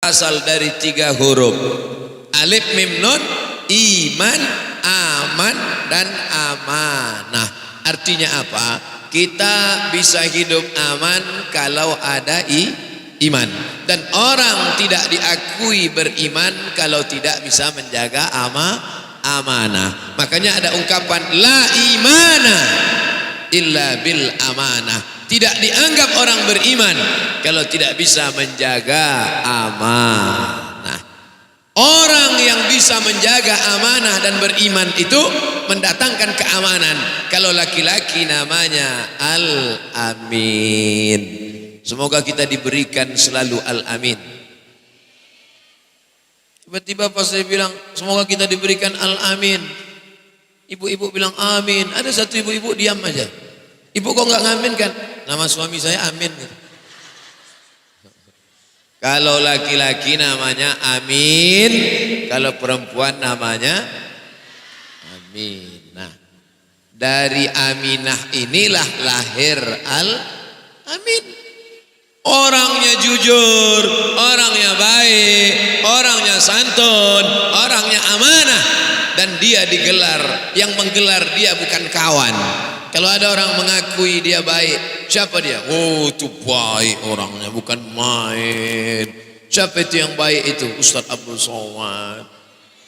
berasal dari 3 huruf. Alif, mim, nun, iman, aman, dan amanah. Artinya apa? Kita bisa hidup aman kalau ada iman. Dan orang tidak diakui beriman kalau tidak bisa menjaga amanah. Makanya ada ungkapan la imana illa bil amanah. Tidak dianggap orang beriman kalau tidak bisa menjaga amanah. Orang yang bisa menjaga amanah dan beriman itu mendatangkan keamanan. Kalau laki-laki namanya Al-Amin. Semoga kita diberikan selalu Al-Amin. Tiba-tiba pas saya bilang semoga kita diberikan Al-Amin, ibu-ibu bilang amin. Ada satu ibu-ibu diam aja. Ibu kok nggak ngamin kan? Nama suami saya Amin gitu. Kalau laki-laki namanya Amin, kalau perempuan namanya Amin. Nah, dari Aminah inilah lahir Al-Amin. Orangnya jujur, orangnya baik, orangnya santun, orangnya amanah, dan dia digelar. Yang menggelar dia bukan kawan. Kalau ada orang mengakui dia baik, siapa dia? Oh, itu baik orangnya, bukan main. Siapa itu yang baik itu? Ustadz Abdul Somad.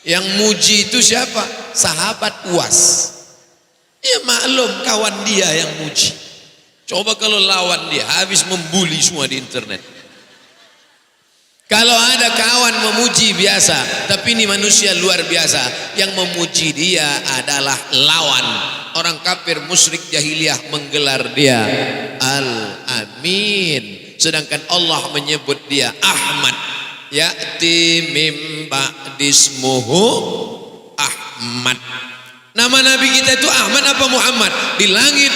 Yang muji itu siapa? Sahabat UAS. Ya maklum kawan dia yang muji. Coba kalau lawan dia, habis membuli semua di internet. Kalau ada kawan memuji biasa, tapi ini manusia luar biasa. Yang memuji dia adalah lawan. Orang kafir musyrik jahiliyah menggelar dia Al-Amin. Sedangkan Allah menyebut dia Ahmad. Ya'ti mim ba'dismuhu Ahmad. Nama Nabi kita itu Ahmad apa Muhammad? Di langit,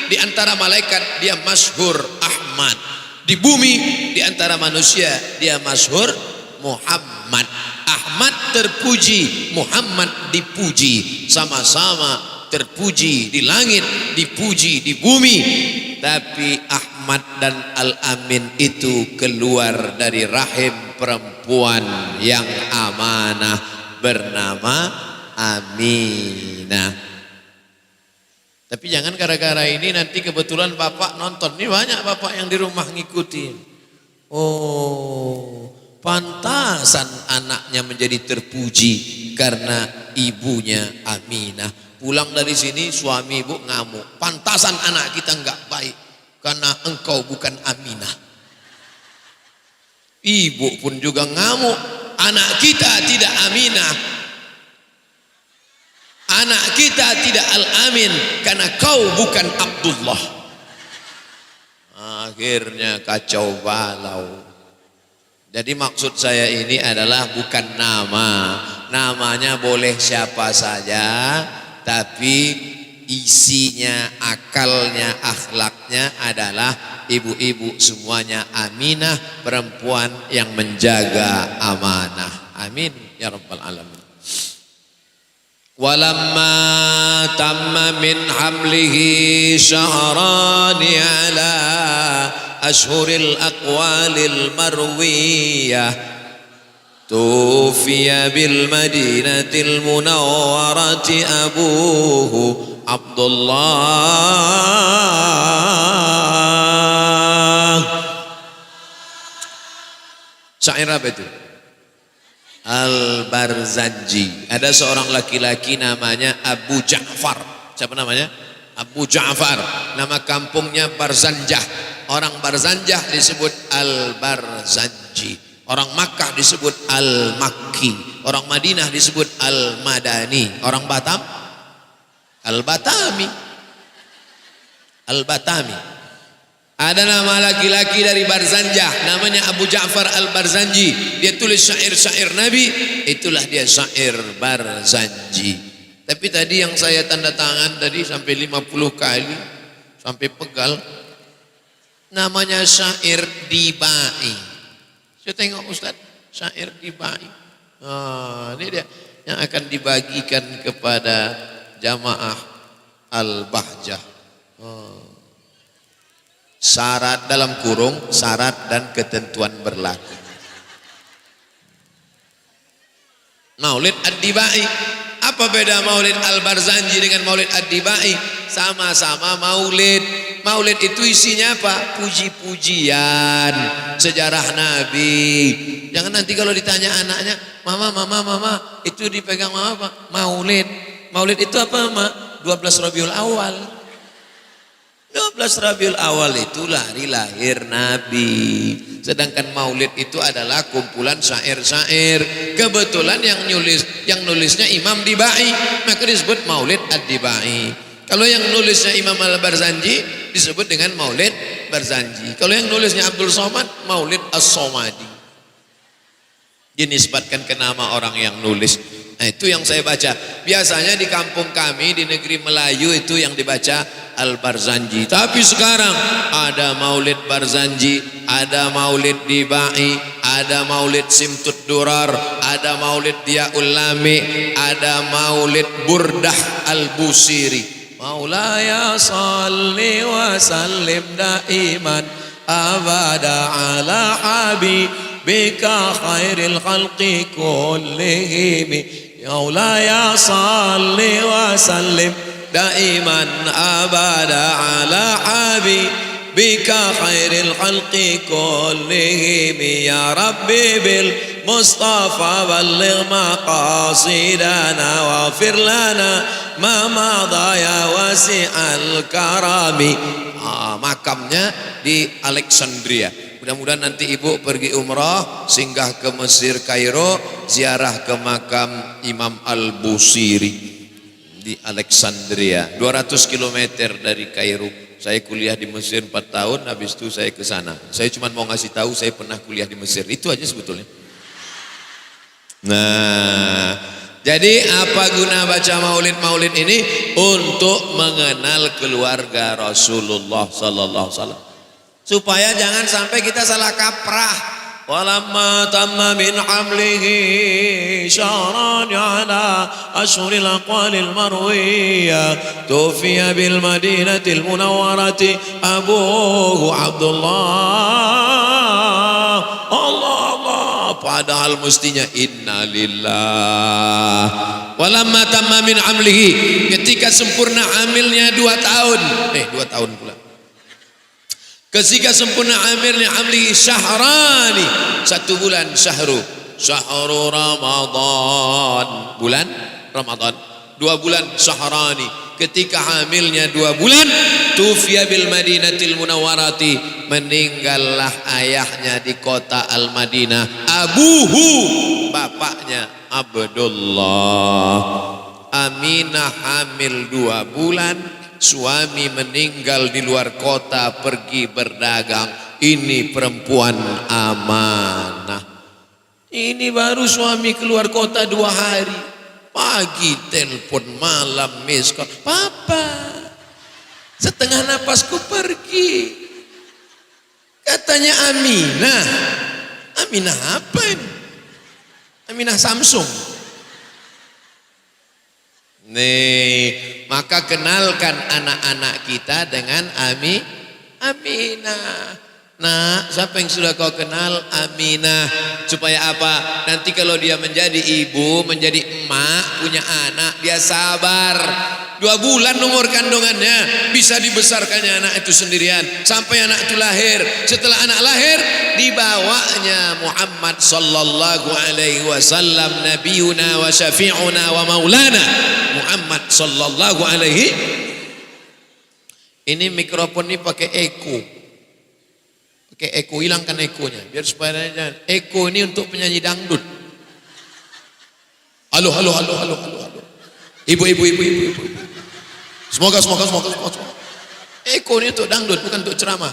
di antara malaikat dia masyhur Ahmad. Di bumi, di antara manusia dia masyhur Muhammad. Ahmad terpuji, Muhammad dipuji. Sama-sama terpuji di langit, dipuji di bumi. Tapi Ahmad dan Al-Amin itu keluar dari rahim perempuan yang amanah bernama Aminah. Tapi jangan gara-gara ini nanti kebetulan bapak nonton. Ini banyak bapak yang di rumah ngikutin. Oh, pantasan anaknya menjadi terpuji karena ibunya Aminah. Pulang dari sini suami ibu ngamuk. Pantasan anak kita enggak baik karena engkau bukan Aminah. Ibu pun juga ngamuk. Anak kita tidak Aminah. Anak kita tidak Al-Amin karena kau bukan Abdullah. Akhirnya kacau balau. Jadi maksud saya ini adalah bukan nama. Namanya boleh siapa saja, tapi isinya, akalnya, akhlaknya adalah ibu-ibu semuanya Aminah, perempuan yang menjaga amanah. Amin ya rabbal alamin. Walamma tamma min hamlihi syahrani ala ashhuril aqwalil marwiyah tufiya bil madinatil munawwarati abuhu Abdullah. Syair apa itu? Al-Barzanji. Ada seorang laki-laki namanya Abu Ja'far. Siapa namanya? Abu Ja'far. Nama kampungnya Barzanjah. Orang Barzanjah disebut Al-Barzanji. Orang Makkah disebut Al-Makki. Orang Madinah disebut Al-Madani. Orang Batam Al-Batami. Al-Batami. Ada nama laki-laki dari Barzanjah, namanya Abu Ja'far Al-Barzanji. Dia tulis syair-syair Nabi, itulah dia syair Barzanji. Tapi tadi yang saya tanda tangan tadi sampai 50 kali, sampai pegal. Namanya syair Dibai. Saya tengok Ustaz, syair Dibai. Ini dia yang akan dibagikan kepada jamaah Al-Bahjah. Syarat dalam kurung, syarat dan ketentuan berlaku. Maulid Ad-Dibai. Apa beda Maulid Al-Barzanji dengan Maulid Ad-Dibai? Sama-sama maulid. Maulid itu isinya apa? Puji-pujian sejarah Nabi. Jangan nanti kalau ditanya anaknya, mama, itu dipegang mama apa? Maulid. Maulid itu apa, Mama? 12 Rabiul Awal. 12 Rabiul Awal itu lahir Nabi. Sedangkan maulid itu adalah kumpulan syair-syair. Kebetulan yang nulisnya Imam Dibai, maka disebut Maulid Ad-Dibai. Kalau yang nulisnya Imam Al-Barzanji disebut dengan Maulid Barzanji. Kalau yang nulisnya Abdul Somad, Maulid As-Somadi. Dinisbatkan ke nama orang yang nulis. Nah, itu yang saya baca. Biasanya di kampung kami di negeri Melayu itu yang dibaca Al-Barzanji. Tapi sekarang ada Maulid Barzanji, ada Maulid Dibai, ada Maulid Simtud Durar, ada Maulid Diyaul Lami, ada Maulid Burdah Al-Busiri. Maulaya salli wa sallim daiman abada ala habibika khairil khalqi kullihim. Maulaya salli wa sallim daiman abada ala habibika khairil khalqi kullihim. Ya Rabbi bil Mustafa balligh maqasidana waghfir lana ma madha ya wasi'al karami. Makamnya di Alexandria. Mudah-mudahan nanti ibu pergi umrah, singgah ke Mesir Kairo, ziarah ke makam Imam Al-Busiri di Alexandria, 200 km dari Kairo. Saya kuliah di Mesir 4 tahun, habis itu saya ke sana. Saya cuma mau ngasih tahu saya pernah kuliah di Mesir, itu aja sebetulnya. Nah, jadi apa guna baca maulid-maulid ini? Untuk mengenal keluarga Rasulullah sallallahu alaihi wasallam. Supaya jangan sampai kita salah kaprah. Walamma tamma min hamlihi syahran ala ashhuril aqwalil marwiyah tufiya bil madinatil munawwarati abuhu Abdullah. Allah, padahal mestinya innalillah. Walamma tamma min hamlihi, ketika sempurna hamilnya 2 tahun. 2 tahun pula. Ketika sempurna amli syahrani, 1 bulan, syahru Ramadan, bulan Ramadan, 2 bulan syahrani. Ketika hamilnya 2 bulan, tufiya bil Madinatil Munawwarati, meninggallah ayahnya di kota Al-Madinah. Abuhu, bapaknya Abdullah. Aminah hamil 2 bulan, suami meninggal di luar kota pergi berdagang. Ini perempuan amanah. Ini baru suami keluar kota 2 hari, pagi telepon, malam miss call, papa setengah napasku pergi. Katanya Aminah. Aminah apa ini? Aminah Samsung. Nih, maka kenalkan anak-anak kita dengan Aminah. Nah, siapa yang sudah kau kenal Aminah? Supaya apa? Nanti kalau dia menjadi ibu, menjadi emak, punya anak, dia sabar. 2 bulan umur kandungannya, bisa dibesarkannya anak itu sendirian sampai anak itu lahir. Setelah anak lahir, dibawanya Muhammad sallallahu alaihi wasallam, nabiyuna wa syafi'una wa maulana Muhammad sallallahu alaihi. Ini mikrofon ini pakai eko. Pakai eko, hilangkan ekonya biar supaya eko ini untuk penyanyi dangdut. Halo. Ibu. Semoga. Eko ini untuk dangdut, bukan untuk ceramah.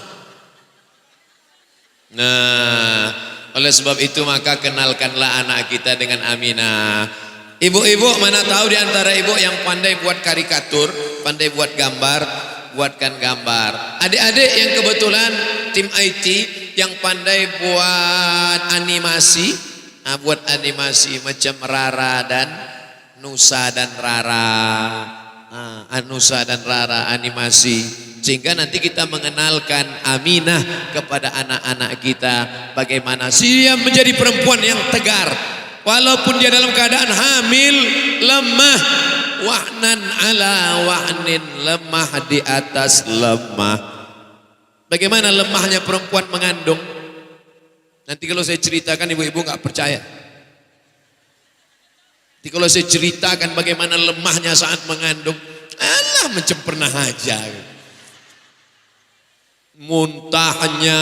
Nah, oleh sebab itu maka kenalkanlah anak kita dengan Aminah. Ibu-ibu, mana tahu di antara ibu yang pandai buat karikatur, pandai buat gambar, buatkan gambar. Adik-adik yang kebetulan tim IT yang pandai buat animasi, buat animasi macam Rara dan Nusa dan Rara. Nusa dan Rara animasi, sehingga nanti kita mengenalkan Aminah kepada anak-anak kita, bagaimana dia menjadi perempuan yang tegar, Walaupun dia dalam keadaan hamil, lemah, wahnan ala wahnin, lemah di atas lemah. Bagaimana lemahnya perempuan mengandung? Nanti kalau saya ceritakan ibu-ibu nggak percaya. Nanti kalau saya ceritakan bagaimana lemahnya saat mengandung, alah mencempernah aja. Muntahnya,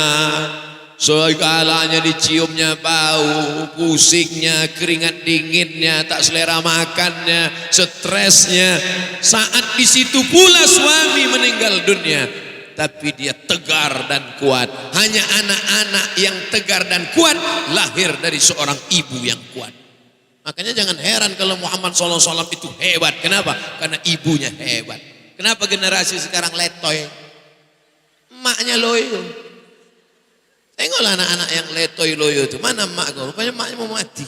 segalanya diciumnya bau, pusingnya, keringat dinginnya, tak selera makannya, stresnya. Saat di situ pula suami meninggal dunia, tapi dia tegar dan kuat. Hanya anak-anak yang tegar dan kuat lahir dari seorang ibu yang kuat. Makanya jangan heran kalau Muhammad SAW itu hebat. Kenapa? Karena ibunya hebat. Kenapa generasi sekarang letoy? Emaknya loyo. Tengoklah anak-anak yang letoy loyo itu. Mana emak kau? Rupanya emaknya mau mati.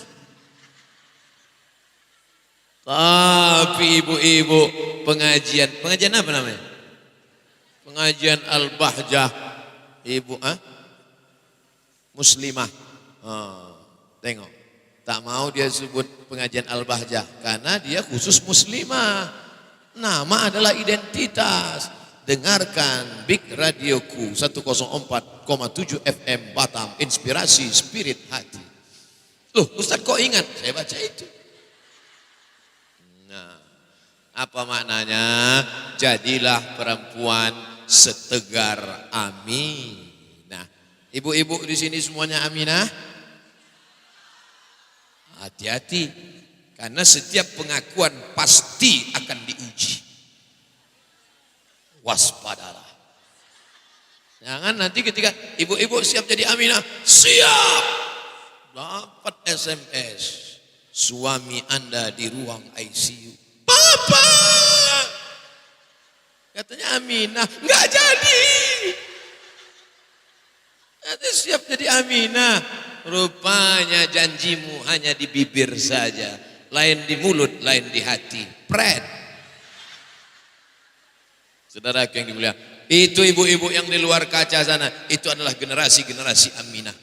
Tapi ibu-ibu pengajian apa namanya? Pengajian Al-Bahjah. Ibu Muslimah. Tengok. Tak mau dia sebut pengajian Al-Bahjah karena dia khusus muslimah. Nama adalah identitas. Dengarkan Big Radioku 104,7 FM Batam, inspirasi spirit hati. Loh, Ustaz kok ingat? Saya baca itu. Nah, apa maknanya? Jadilah perempuan setegar Aminah. Ibu-ibu di sini semuanya Aminah? Hati-hati, karena setiap pengakuan pasti akan diuji. Waspadalah. Jangan nanti ketika ibu-ibu siap jadi Aminah, siap. Dapat SMS, suami Anda di ruang ICU. Papa, katanya Aminah, nggak jadi. Nanti siap jadi Aminah. Rupanya janjimu hanya di bibir saja, lain di mulut, lain di hati. Pret. Saudara yang dimuliakan, itu ibu-ibu yang di luar kaca sana, itu adalah generasi-generasi Aminah.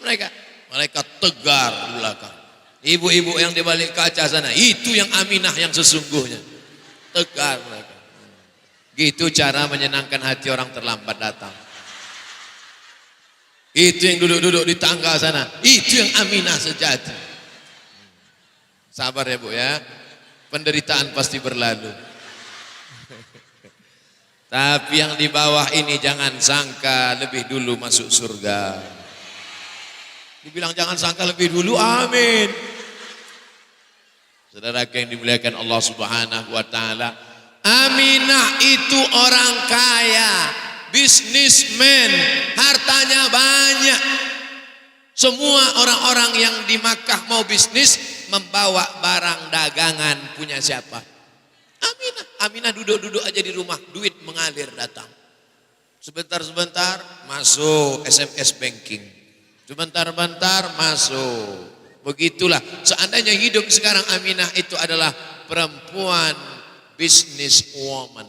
Mereka tegar di belakang. Ibu-ibu yang di balik kaca sana, itu yang Aminah yang sesungguhnya. Tegar mereka. Gitu cara menyenangkan hati orang terlambat datang. Itu yang duduk-duduk di tangga sana, itu yang Aminah sejati. Sabar ya Bu ya, penderitaan pasti berlalu. Tapi yang di bawah ini jangan sangka lebih dulu masuk surga. Dibilang jangan sangka lebih dulu, amin. Saudara yang dimuliakan Allah Subhanahu wa taala, Aminah itu orang kaya, bisnismen, hartanya banyak. Semua orang-orang yang di Makkah mau bisnis membawa barang dagangan punya siapa? Aminah duduk-duduk aja di rumah, duit mengalir datang. Sebentar-sebentar masuk SMS banking. Sebentar-bentar masuk. Begitulah. Seandainya hidup sekarang Aminah itu adalah perempuan business woman.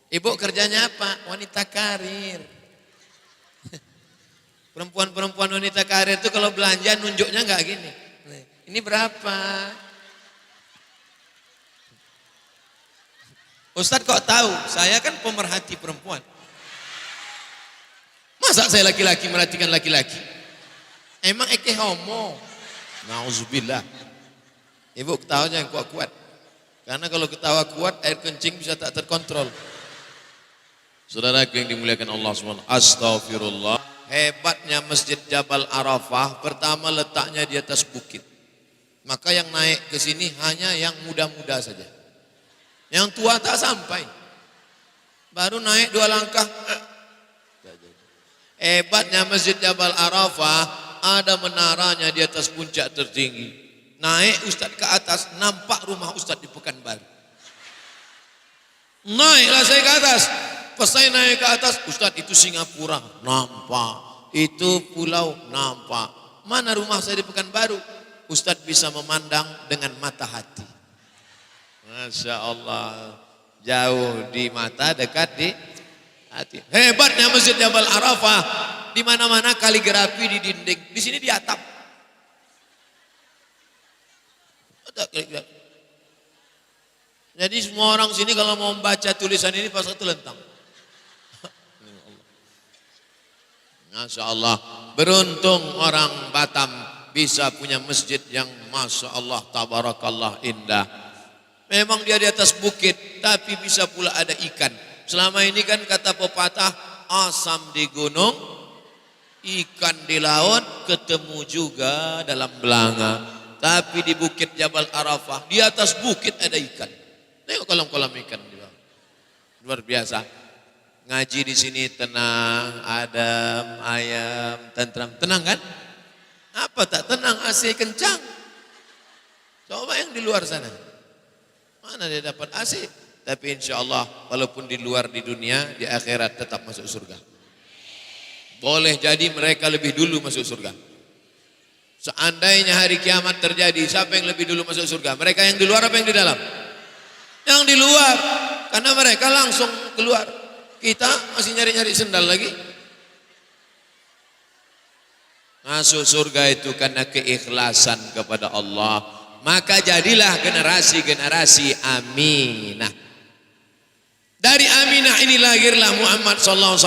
Ibu kerjanya apa? Wanita karir. Perempuan-perempuan wanita karir itu kalau belanja nunjuknya nggak gini. Ini berapa? Ustadz kok tahu? Saya kan pemerhati perempuan. Masa saya laki-laki merhatikan laki-laki? Emang eke homo? Nauzubillah. Ibu ketawanya yang kuat-kuat. Karena kalau ketawa kuat air kencing bisa tak terkontrol. Saudara yang dimuliakan Allah SWT. Astagfirullah. Hebatnya Masjid Jabal Arafah, pertama letaknya di atas bukit. Maka yang naik ke sini hanya yang muda-muda saja. Yang tua tak sampai. Baru naik 2 langkah. Hebatnya Masjid Jabal Arafah, ada menaranya di atas puncak tertinggi. Naik Ustadz ke atas, nampak rumah Ustadz di Pekanbaru. Naiklah saya ke atas. Pas saya naik ke atas, Ustadz itu Singapura, nampak. Itu pulau, nampak. Mana rumah saya di Pekanbaru? Ustadz bisa memandang dengan mata hati. Masya Allah, jauh di mata, dekat di hati. Hebatnya Masjid Jabal Arafah, di mana-mana kaligrafi di dinding. Di sini di atap. Jadi semua orang sini kalau mau membaca tulisan ini pas terlentang. Masya Allah, beruntung orang Batam bisa punya masjid yang Masya Allah, tabarakallah indah. Memang dia di atas bukit, tapi bisa pula ada ikan. Selama ini kan kata pepatah, asam di gunung, ikan di laut, ketemu juga dalam belanga. Tapi di bukit Jabal Arafah, di atas bukit ada ikan. Tengok kolam-kolam ikan di bawah. Luar biasa. Ngaji di sini tenang, adem, ayam, tentram. Tenang kan? Apa tak tenang? AC kencang. Coba yang di luar sana. Mana dia dapat AC? Tapi insya Allah walaupun di luar di dunia, di akhirat tetap masuk surga. Boleh jadi mereka lebih dulu masuk surga. Seandainya hari kiamat terjadi, siapa yang lebih dulu masuk surga? Mereka yang di luar apa yang di dalam? Yang di luar. Karena mereka langsung keluar. Kita masih nyari-nyari sendal lagi. Masuk surga itu karena keikhlasan kepada Allah. Maka jadilah generasi-generasi Aminah. Dari Aminah ini lahirlah Muhammad SAW.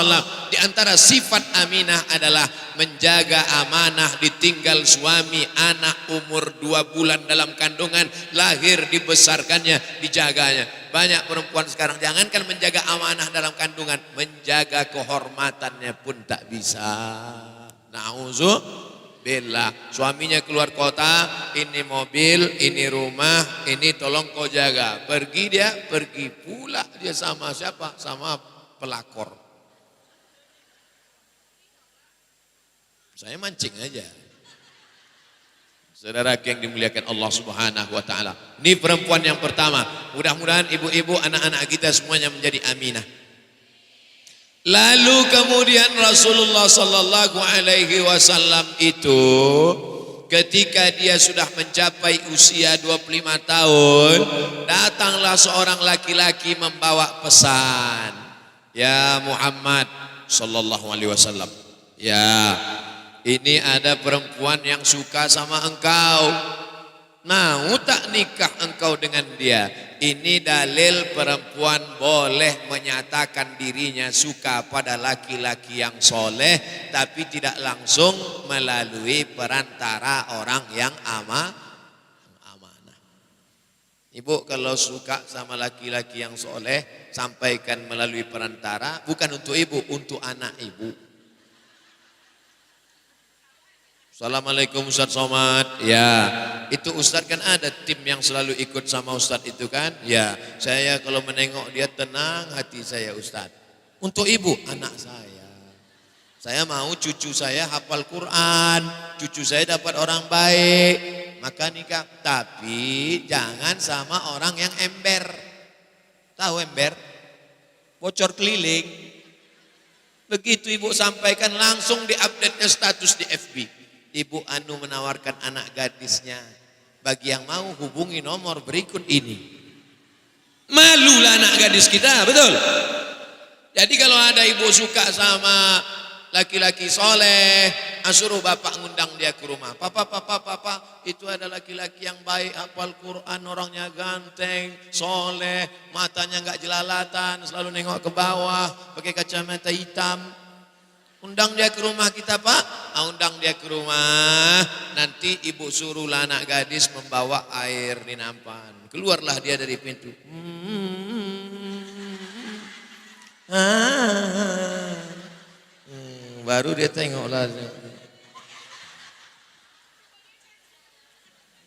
Di antara sifat Aminah adalah menjaga amanah, ditinggal suami, anak umur 2 bulan dalam kandungan, lahir dibesarkannya, dijaganya. Banyak perempuan sekarang jangankan menjaga amanah dalam kandungan, menjaga kehormatannya pun tak bisa. Na'udzubillah. Suaminya keluar kota, ini mobil, ini rumah, ini tolong kau jaga. Pergi dia, pergi pula dia sama siapa? Sama pelakor. Saya mancing aja. Saudara yang dimuliakan Allah Subhanahu wa taala. Ini perempuan yang pertama. Mudah-mudahan ibu-ibu, anak-anak kita semuanya menjadi aminah. Lalu kemudian Rasulullah sallallahu alaihi wasallam itu ketika dia sudah mencapai usia 25 tahun, datanglah seorang laki-laki membawa pesan. Ya Muhammad sallallahu alaihi wasallam. Ya, ini ada perempuan yang suka sama engkau. Mau tak nikah engkau dengan dia? Ini dalil perempuan boleh menyatakan dirinya suka pada laki-laki yang soleh, tapi tidak langsung melalui perantara orang yang amanah. Ibu kalau suka sama laki-laki yang soleh, sampaikan melalui perantara, bukan untuk ibu, untuk anak ibu. Assalamualaikum Ustaz Somad. Ya, itu Ustaz kan ada tim yang selalu ikut sama Ustaz itu kan. Ya, saya kalau menengok dia tenang hati saya Ustaz. Untuk ibu, anak saya. Saya mau cucu saya hafal Quran, cucu saya dapat orang baik, maka nikah. Tapi jangan sama orang yang ember. Tahu ember? Bocor keliling. Begitu ibu sampaikan langsung di-update status di FB. Ibu Anu menawarkan anak gadisnya. Bagi yang mau hubungi nomor berikut ini. Malulah anak gadis kita, betul? Jadi kalau ada ibu suka sama laki-laki soleh, suruh bapak ngundang dia ke rumah. Papa, itu ada laki-laki yang baik, hafal Quran, orangnya ganteng, soleh, matanya enggak jelalatan, selalu nengok ke bawah, pakai kacamata hitam. Undang dia ke rumah kita Pak. Undang dia ke rumah. Nanti ibu suruhlah anak gadis membawa air di nampan. Keluarlah dia dari pintu. Baru dia tengoklah.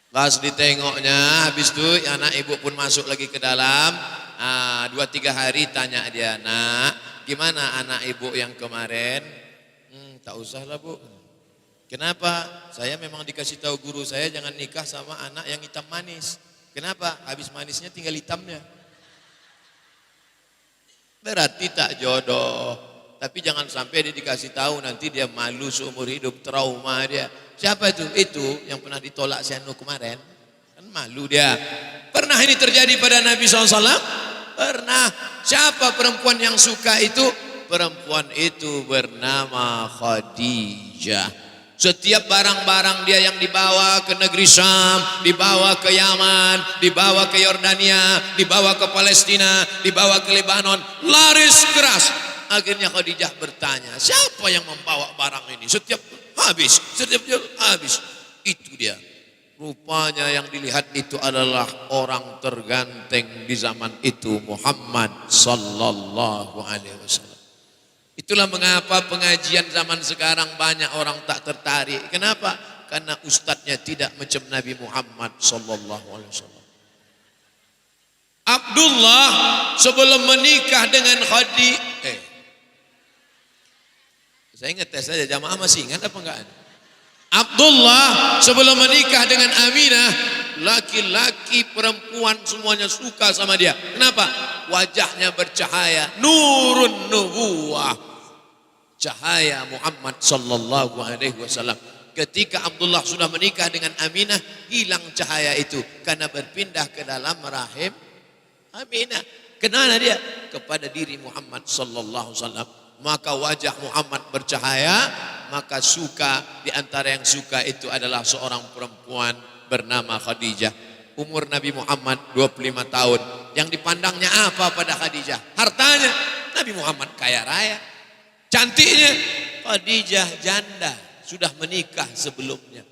Pas ditengoknya, habis itu anak ibu pun masuk lagi ke dalam. 2-3 hari tanya dia, nak, gimana anak ibu yang kemarin? Tak usah lah bu. Kenapa? Saya memang dikasih tahu guru saya jangan nikah sama anak yang hitam manis. Kenapa? Habis manisnya tinggal hitamnya. Berarti tak jodoh. Tapi jangan sampai dia dikasih tahu nanti dia malu seumur hidup, trauma dia. Siapa itu? Itu yang pernah ditolak si Anu kemarin. Kan malu dia. Pernah ini terjadi pada Nabi SAW? Pernah. Siapa perempuan yang suka itu? Perempuan itu bernama Khadijah. Setiap barang-barang dia yang dibawa ke negeri Syam, dibawa ke Yaman, dibawa ke Yordania, dibawa ke Palestina, dibawa ke Lebanon, laris keras. Akhirnya Khadijah bertanya, siapa yang membawa barang ini? Setiap jual habis. Itu dia. Rupanya yang dilihat itu adalah orang terganteng di zaman itu, Muhammad sallallahu alaihi wasallam. Itulah mengapa pengajian zaman sekarang banyak orang tak tertarik. Kenapa? Karena ustadznya tidak macam Nabi Muhammad sallallahu alaihi wasallam. Abdullah sebelum menikah dengan Khadijah, saya ngetes saja, jamaah masih ingat apa enggak? Abdullah sebelum menikah dengan Aminah, laki-laki perempuan semuanya suka sama dia. Kenapa? Wajahnya bercahaya, nurun nubuwah, cahaya Muhammad sallallahu alaihi wasallam. Ketika Abdullah sudah menikah dengan Aminah, hilang cahaya itu karena berpindah ke dalam rahim Aminah. Kemana dia? Kepada diri Muhammad sallallahu alaihi wasallam. Maka wajah Muhammad bercahaya, maka suka, di antara yang suka itu adalah seorang perempuan bernama Khadijah. Umur Nabi Muhammad 25 tahun. Yang dipandangnya apa pada Khadijah? Hartanya. Nabi Muhammad kaya raya. Cantiknya, Khadijah janda, sudah menikah sebelumnya.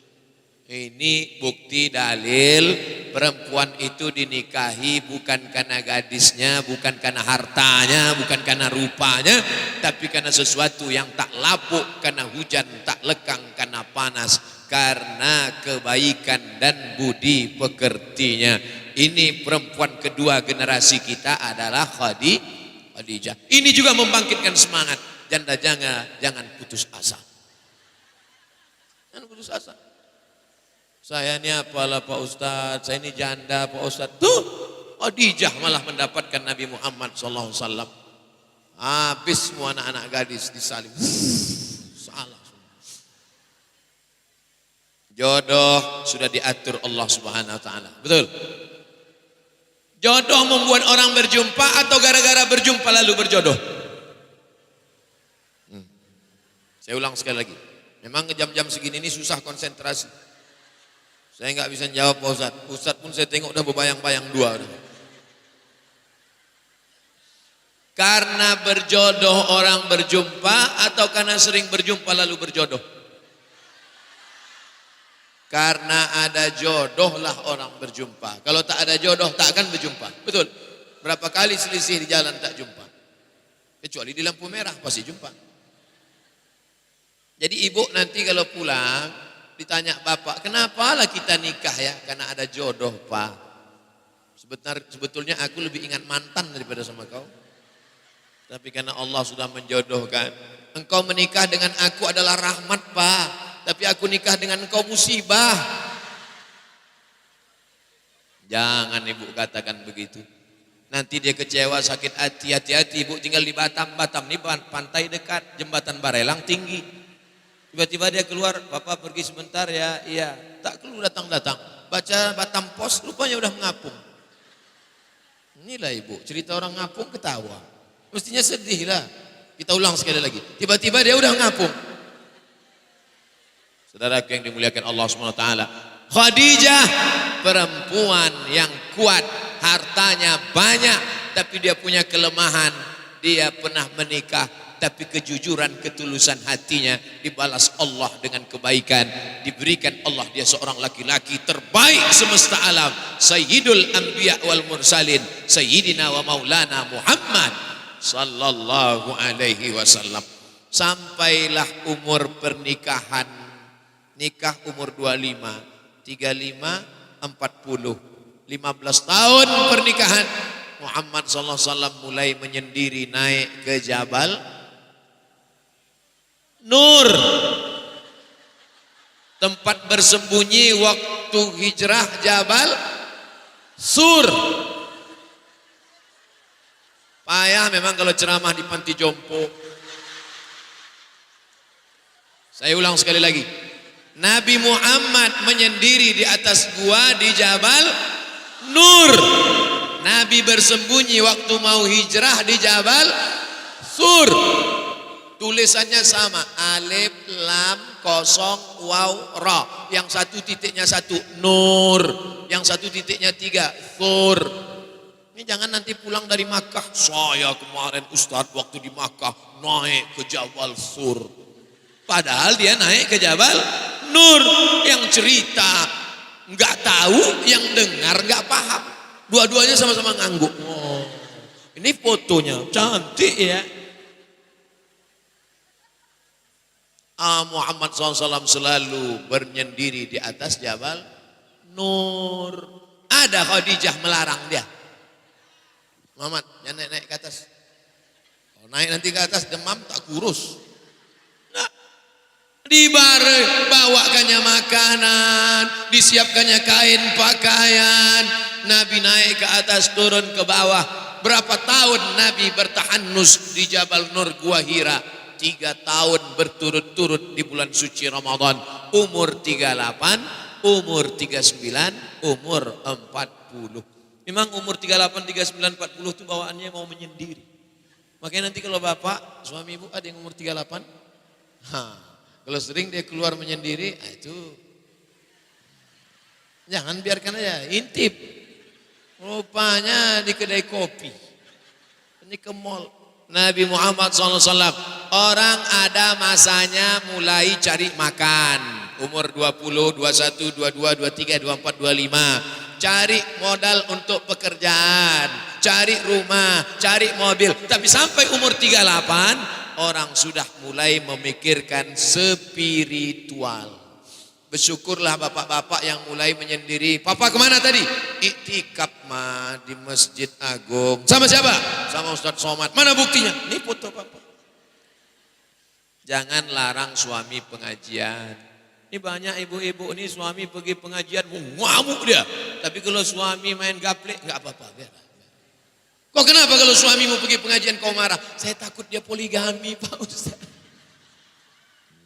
Ini bukti dalil perempuan itu dinikahi bukan karena gadisnya, bukan karena hartanya, bukan karena rupanya, tapi karena sesuatu yang tak lapuk, karena hujan tak lekang, karena panas, karena kebaikan dan budi pekertinya. Ini perempuan kedua generasi kita adalah Khadijah. Ini juga membangkitkan semangat. Janda jangan putus asa. Jangan putus asa. Saya ini apalah Pak Ustadz, saya ini janda Pak Ustadz. Tuh, Khadijah malah mendapatkan Nabi Muhammad SAW. Habis semua anak-anak gadis disalim. Salah. Jodoh sudah diatur Allah Subhanahu Wa Taala. Betul? Jodoh membuat orang berjumpa atau gara-gara berjumpa lalu berjodoh? Saya ulang sekali lagi. Memang jam-jam segini ini susah konsentrasi. Saya nggak bisa jawab Pak Ustadz. Ustadz pun saya tengok udah berbayang-bayang dua. Karena berjodoh orang berjumpa atau karena sering berjumpa lalu berjodoh? Karena ada jodoh lah orang berjumpa. Kalau tak ada jodoh tak akan berjumpa. Betul? Berapa kali selisih di jalan tak jumpa? Kecuali di lampu merah pasti jumpa. Jadi ibu nanti kalau pulang ditanya bapak, kenapalah kita nikah ya? Karena ada jodoh pak. Sebetulnya aku lebih ingat mantan daripada sama kau. Tapi karena Allah sudah menjodohkan. Engkau menikah dengan aku adalah rahmat pak. Tapi aku nikah dengan engkau musibah. Jangan ibu katakan begitu. Nanti dia kecewa, sakit hati, hati-hati. Ibu tinggal di Batam. Batam ini pantai dekat, jembatan Barelang tinggi. Tiba-tiba dia keluar, bapak pergi sebentar ya, iya. Tak keluar datang-datang. Baca Batam Pos, rupanya udah mengapung. Inilah ibu, cerita orang ngapung ketawa. Mestinya sedih lah. Kita ulang sekali lagi. Tiba-tiba dia udah ngapung. Saudara yang dimuliakan Allah SWT. Khadijah, perempuan yang kuat, hartanya banyak, tapi dia punya kelemahan. Dia pernah menikah, tapi kejujuran, ketulusan hatinya dibalas Allah dengan kebaikan. Diberikan Allah dia seorang laki-laki terbaik semesta alam, Sayyidul Anbiya wal Mursalin, Sayyidina wa Maulana Muhammad sallallahu alaihi wasallam. Sampailah umur pernikahan, nikah umur 25, 35, 40, 15 tahun pernikahan. Muhammad sallallahu alaihi wasallam mulai menyendiri naik ke Jabal Nur, tempat bersembunyi waktu hijrah Jabal Sur. Payah memang kalau ceramah di panti jompo. Saya ulang sekali lagi. Nabi Muhammad menyendiri di atas gua di Jabal Nur. Nabi bersembunyi waktu mau hijrah di Jabal Sur. Tulisannya sama, alif lam kosong, waw, ra. Yang satu titiknya satu, nur. Yang satu titiknya tiga, thur. Ini jangan nanti pulang dari Makkah. Saya kemarin Ustadz waktu di Makkah naik ke Jabal Thur. Padahal dia naik ke Jabal Nur. Yang cerita nggak tahu, yang dengar nggak paham. Dua-duanya sama-sama ngangguk. Oh, ini fotonya cantik ya. Muhammad SAW selalu bernyendiri di atas Jabal Nur. Ada Khadijah melarang dia. Muhammad, jangan naik ke atas. Kalau naik nanti ke atas demam tak kurus. Nah, dibawakannya makanan, disiapkannya kain pakaian. Nabi naik ke atas, turun ke bawah. Berapa tahun Nabi bertahanus di Jabal Nur Gua Hira? 3 tahun berturut-turut di bulan suci Ramadan. Umur 38, umur 39, umur 40. Memang umur 38, 39, 40 itu bawaannya mau menyendiri. Makanya nanti kalau bapak, suami ibu ada yang umur 38. Kalau sering dia keluar menyendiri, itu jangan biarkan aja, intip. Rupanya di kedai kopi. Ini ke mall. Nabi Muhammad SAW, orang ada masanya mulai cari makan. Umur 20, 21, 22, 23, 24, 25. Cari modal untuk pekerjaan, cari rumah, cari mobil. Tapi sampai umur 38, orang sudah mulai memikirkan spiritual. Bersyukurlah bapak-bapak yang mulai menyendiri. Papa kemana tadi? Iktikaf di Masjid Agung. Sama siapa? Sama Ustadz Somad. Mana buktinya? Ini foto papa. Jangan larang suami pengajian. Ini banyak ibu-ibu ini suami pergi pengajian ngamuk dia. Tapi kalau suami main gaplek nggak apa-apa. Kok kenapa kalau suami mau pergi pengajian kau marah? Saya takut dia poligami Pak Ustadz.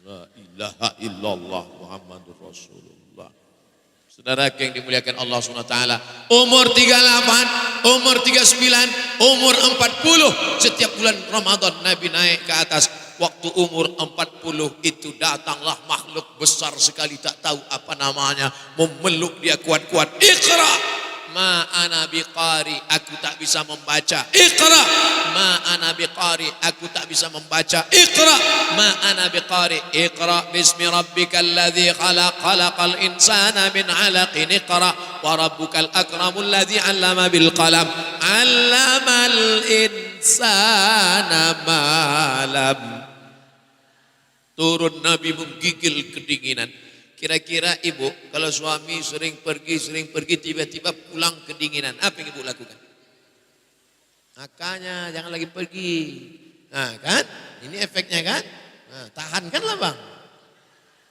La ilaha illallah Muhammadur Rasulullah. Saudara yang dimuliakan Allah SWT, umur 38, umur 39, umur 40, setiap bulan Ramadan Nabi naik ke atas. Waktu umur 40 itu datanglah makhluk besar sekali, tak tahu apa namanya, memeluk dia kuat-kuat. Iqra ma ana biqari, aku tak bisa membaca. Iqra ma ana biqari, aku tak bisa membaca. Iqra ma ana biqari. Iqra bismi rabbikal ladzi khalaq, khalaqal insana min 'alaqin. Iqra wa rabbukal akramul ladzi 'allama bil qalam, 'allamal insana ma lam. Turun Nabi menggigil kedinginan. Kira-kira ibu kalau suami sering pergi tiba-tiba pulang kedinginan, apa yang ibu lakukan? Makanya jangan lagi pergi. Nah kan, ini efeknya kan? Nah, tahankanlah bang.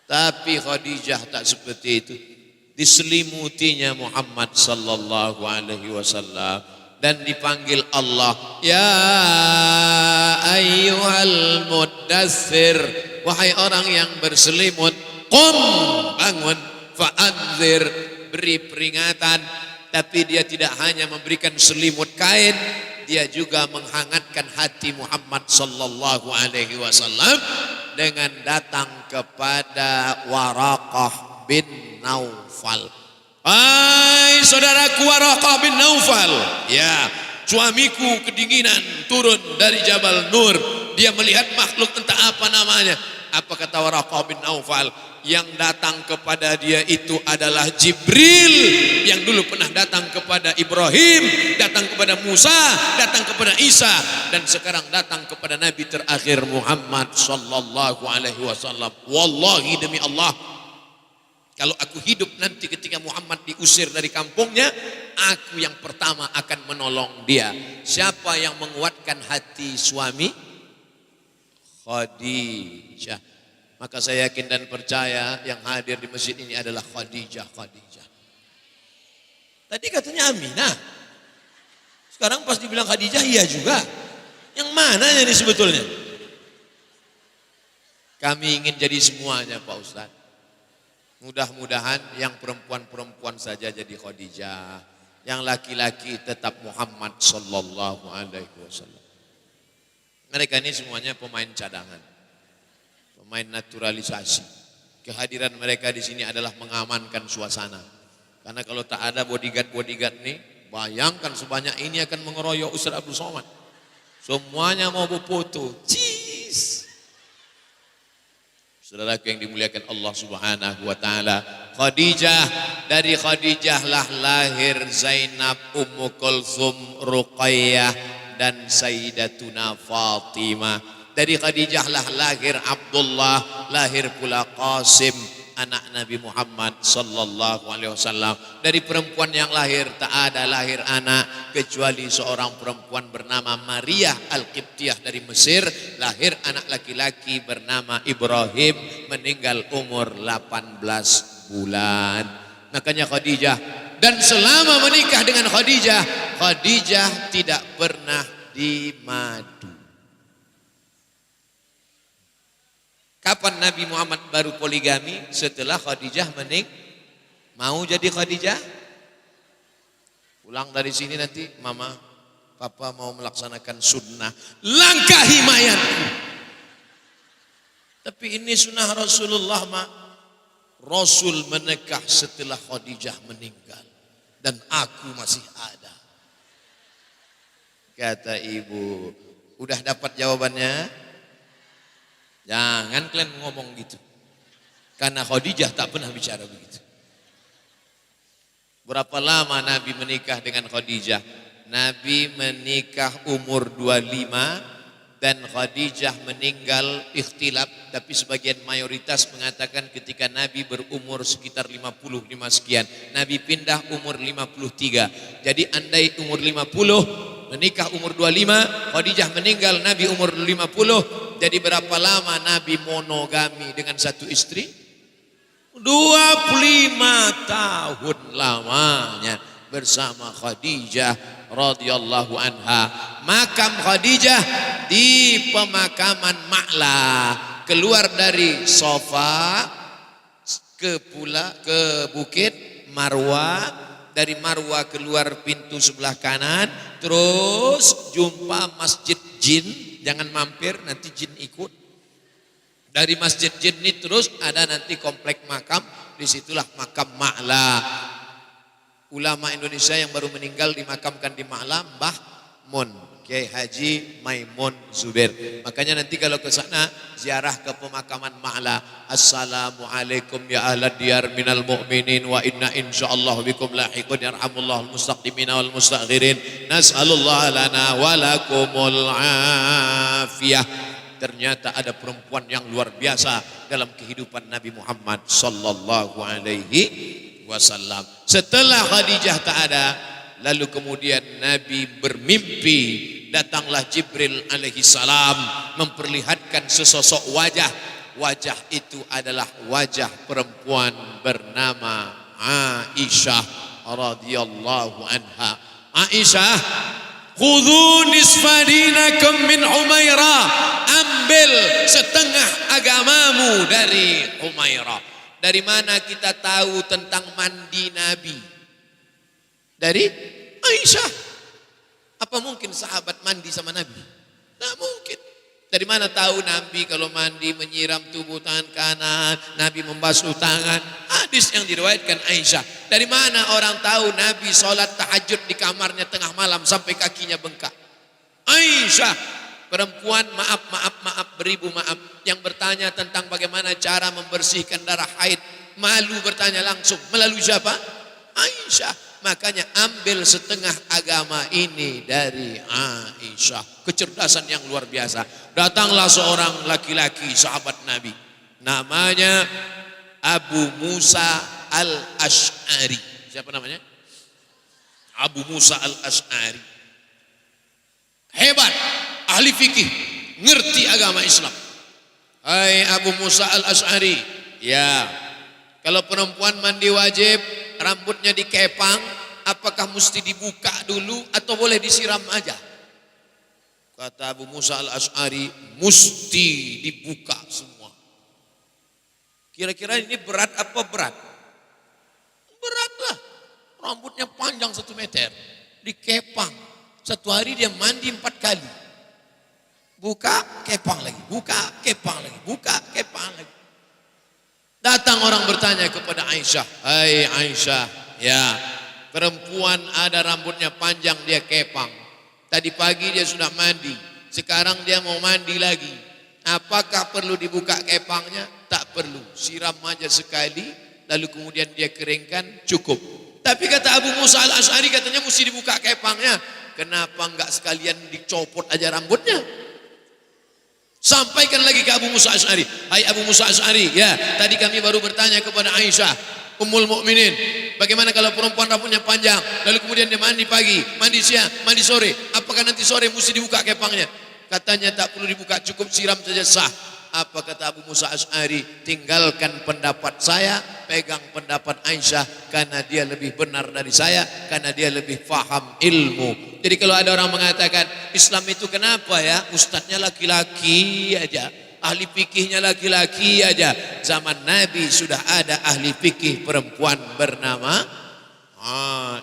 Tapi Khadijah tak seperti itu. Diselimutinya Muhammad sallallahu alaihi wasallam dan dipanggil Allah, ya ayyuhal muddatsir, wahai orang yang berselimut. Qum, bangun, fa'anzir, beri peringatan. Tapi dia tidak hanya memberikan selimut kain, dia juga menghangatkan hati Muhammad sallallahu alaihi wasallam dengan datang kepada Waraqah bin Naufal. Hai saudaraku Waraqah bin Naufal, ya, suamiku kedinginan turun dari Jabal Nur. Dia melihat makhluk entah apa namanya. Apa kata Waraqah bin Naufal? Yang datang kepada dia itu adalah Jibril yang dulu pernah datang kepada Ibrahim, datang kepada Musa, datang kepada Isa, dan sekarang datang kepada Nabi terakhir Muhammad sallallahu alaihi wasallam. Wallahi demi Allah, kalau aku hidup nanti ketika Muhammad diusir dari kampungnya, aku yang pertama akan menolong dia. Siapa yang menguatkan hati suami? Khadijah. Maka saya yakin dan percaya yang hadir di masjid ini adalah Khadijah. Tadi katanya Aminah. Sekarang pas dibilang Khadijah iya juga. Yang mana ini sebetulnya? Kami ingin jadi semuanya Pak Ustadz. Mudah-mudahan yang perempuan-perempuan saja jadi Khadijah. Yang laki-laki tetap Muhammad sallallahu alaihi wasallam. Mereka ini semuanya pemain cadangan. Pemain naturalisasi. Kehadiran mereka di sini adalah mengamankan suasana. Karena kalau tak ada bodyguard nih, bayangkan sebanyak ini akan mengeroyok Ustaz Abdul Somad. Semuanya mau berfoto. Cheese. Saudaraku yang dimuliakan Allah Subhanahu wa taala, Khadijah, dari Khadijah lah lahir Zainab, Ummu Kulsum, Ruqayyah dan Sayyidatuna Fatimah. Dari Khadijah lah lahir Abdullah, lahir pula Qasim, anak Nabi Muhammad sallallahu alaihi wasallam. Dari perempuan yang lahir tak ada lahir anak kecuali seorang perempuan bernama Maria Al-Qibtiyah dari Mesir, lahir anak laki-laki bernama Ibrahim, meninggal umur 18 bulan. Makanya Khadijah, dan selama menikah dengan Khadijah, Khadijah tidak pernah dimadu. Kapan Nabi Muhammad baru poligami? Setelah Khadijah mau jadi Khadijah. Pulang dari sini nanti, mama, papa mau melaksanakan sunnah. Langkahi mayatku. Tapi ini sunnah Rasulullah, mak. Rasul menikah setelah Khadijah meninggal. Dan aku masih ada. Kata ibu, udah dapat jawabannya? Jangan kalian ngomong gitu. Karena Khadijah tak pernah bicara begitu. Berapa lama Nabi menikah dengan Khadijah? Nabi menikah umur 25 dan Khadijah meninggal ikhtilaf, tapi sebagian mayoritas mengatakan ketika Nabi berumur sekitar 55 sekian. Nabi pindah umur 53. Jadi andai umur 50, menikah umur 25, Khadijah meninggal, Nabi umur 50. Jadi berapa lama Nabi monogami dengan satu istri? 25 tahun lamanya bersama Khadijah radhiyallahu anha. Makam Khadijah di pemakaman Ma'la. Keluar dari Sofa ke bukit Marwa. Dari Marwa keluar pintu sebelah kanan, terus jumpa Masjid Jin. Jangan mampir, nanti jin ikut. Dari Masjid Jin ini terus ada nanti komplek makam, disitulah makam Ma'la. Ulama Indonesia yang baru meninggal dimakamkan di Ma'la, Mbah Mun, Kiai Haji Maimun Zubair. Makanya nanti kalau ke sana ziarah ke pemakaman Ma'la. Assalamualaikum ya ahlad diyar minal mu'minin wa inna insyaallah bikum lahiqun yarhamullahu al-mustaqdimina wal mustakhirin. Nas'alullah lana wa lakumul afiyah. Ternyata ada perempuan yang luar biasa dalam kehidupan Nabi Muhammad sallallahu alaihi wasallam. Setelah Khadijah tak ada, lalu kemudian Nabi bermimpi, datanglah Jibril alaihi salam memperlihatkan sesosok wajah. Wajah itu adalah wajah perempuan bernama Aisyah radhiyallahu anha. Aisyah, khudhu nisfa dinakum min Humairah. Ambil setengah agamamu dari Humairah. Dari mana kita tahu tentang mandi Nabi? Dari Aisyah. Apa mungkin sahabat mandi sama Nabi? Tak mungkin. Dari mana tahu Nabi kalau mandi menyiram tubuh tangan kanan, Nabi membasuh tangan? Hadis yang diriwayatkan Aisyah. Dari mana orang tahu Nabi sholat tahajud di kamarnya tengah malam sampai kakinya bengkak? Aisyah, perempuan maaf, beribu maaf, yang bertanya tentang bagaimana cara membersihkan darah haid. Malu bertanya langsung, melalui siapa? Aisyah. Makanya ambil setengah agama ini dari Aisyah. Kecerdasan yang luar biasa. Datanglah seorang laki-laki sahabat Nabi. Namanya Abu Musa al-Ash'ari. Siapa namanya? Abu Musa al-Ash'ari. Hebat, ahli fikih, ngerti agama Islam. Hai Abu Musa al-Ash'ari. Ya, kalau perempuan mandi wajib, rambutnya dikepang, apakah mesti dibuka dulu atau boleh disiram aja? Kata Abu Musa al-Ash'ari, mesti dibuka semua. Kira-kira ini berat apa berat? Beratlah. Rambutnya panjang 1 meter, dikepang. Satu hari dia mandi 4 kali. Buka, kepang lagi, buka, kepang lagi, buka, kepang lagi. Datang orang bertanya kepada Aisyah, "Hai Aisyah, ya, perempuan ada rambutnya panjang dia kepang. Tadi pagi dia sudah mandi, sekarang dia mau mandi lagi. Apakah perlu dibuka kepangnya?" Tak perlu, siram aja sekali, lalu kemudian dia keringkan, cukup. Tapi kata Abu Musa al-Asy'ari katanya mesti dibuka kepangnya. Kenapa enggak sekalian dicopot aja rambutnya? Sampaikan lagi ke Abu Musa Asy'ari, "Hai Abu Musa Asy'ari, ya, tadi kami baru bertanya kepada Aisyah Ummul Mukminin, bagaimana kalau perempuan rambutnya panjang, lalu kemudian dia mandi pagi, mandi siang, mandi sore, apakah nanti sore mesti dibuka kepangnya?" Katanya tak perlu dibuka, cukup siram saja sah. Apa kata Abu Musa Asy'ari? Tinggalkan pendapat saya, pegang pendapat Aisyah, karena dia lebih benar dari saya, karena dia lebih faham ilmu. Jadi kalau ada orang mengatakan Islam itu kenapa ya, ustadznya laki-laki aja, ahli fikihnya laki-laki aja. Zaman Nabi sudah ada ahli fikih perempuan bernama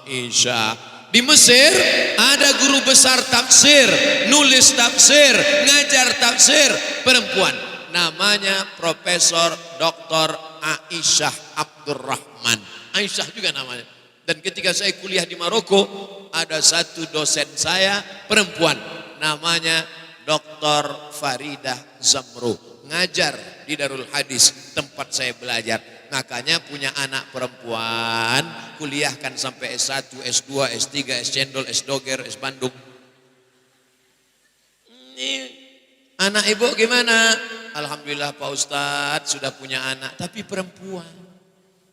Aisyah. Di Mesir ada guru besar tafsir, nulis tafsir, ngajar tafsir perempuan. Namanya Profesor Dr. Aisyah Abdurrahman. Aisyah juga namanya. Dan ketika saya kuliah di Maroko, ada satu dosen saya perempuan, namanya Dr. Faridah Zamro, ngajar di Darul Hadis tempat saya belajar. Makanya punya anak perempuan, kuliahkan sampai S1, S2, S3, S Cendol, S Doger, S Bandung. Ini anak ibu gimana? Alhamdulillah Pak Ustadz sudah punya anak, tapi perempuan.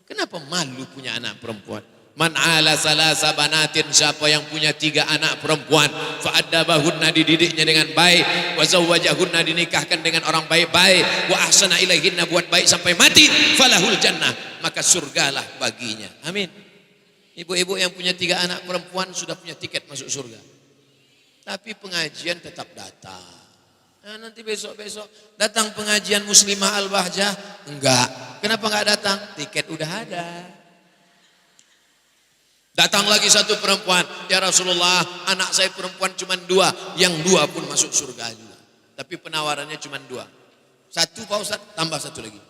Kenapa malu punya anak perempuan? Man ala salasa banatin, siapa yang punya 3 anak perempuan, fa'addabahunna, dididiknya dengan baik, wa zawwajahunna, dinikahkan dengan orang baik-baik, wa ahsana ilaihinna, buat baik sampai mati, falahul jannah, maka surgalah baginya. Amin. Ibu-ibu yang punya 3 anak perempuan sudah punya tiket masuk surga. Tapi pengajian tetap datang. Nah, nanti besok-besok datang pengajian Muslimah Al-Bahjah, enggak. Kenapa enggak datang? Tiket udah ada. Datang lagi satu perempuan, "Ya Rasulullah, anak saya perempuan cuma 2, yang 2 pun masuk surga juga. Tapi penawarannya cuma 2. 1 Pak Ustaz, tambah 1 lagi."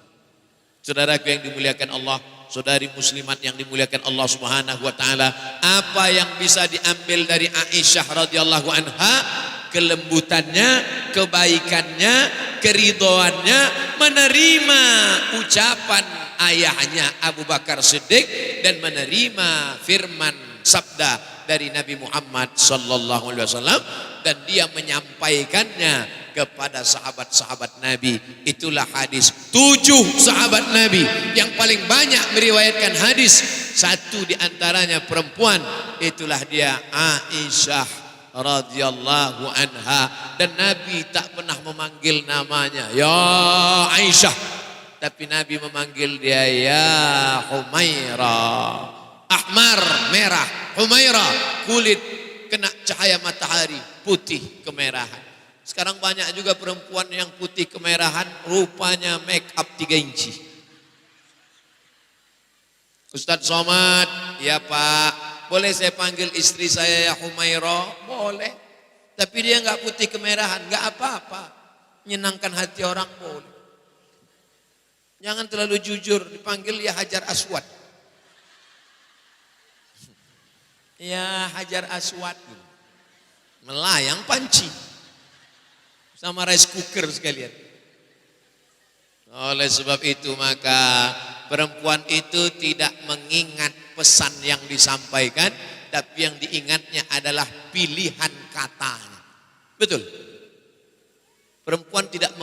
Saudaraku yang dimuliakan Allah, saudari muslimat yang dimuliakan Allah Subhanahu wa taala, apa yang bisa diambil dari Aisyah radhiyallahu anha? Kelembutannya, kebaikannya, keridhoannya, menerima ucapan ayahnya Abu Bakar Siddiq dan menerima firman sabda dari Nabi Muhammad sallallahu alaihi wasallam, dan dia menyampaikannya kepada sahabat-sahabat Nabi. Itulah hadis 7 sahabat Nabi yang paling banyak meriwayatkan hadis. 1 di antaranya perempuan, itulah dia Aisyah radhiyallahu anha, dan Nabi tak pernah memanggil namanya ya Aisyah, tapi Nabi memanggil dia ya Humaira. Ahmar merah, Humaira kulit kena cahaya matahari, putih kemerahan. Sekarang banyak juga perempuan yang putih kemerahan, rupanya make up 3 inci. Ustadz Somad, ya Pak, boleh saya panggil istri saya ya Humaira? Boleh. Tapi dia enggak putih kemerahan, enggak apa-apa. Menyenangkan hati orang boleh. Jangan terlalu jujur, dipanggil ya Hajar Aswad. Ya Hajar Aswad. Melayang panci. Sama rice cooker sekalian. Oleh sebab itu maka perempuan itu tidak mengingat pesan yang disampaikan, tapi yang diingatnya adalah pilihan katanya. Betul. Perempuan tidak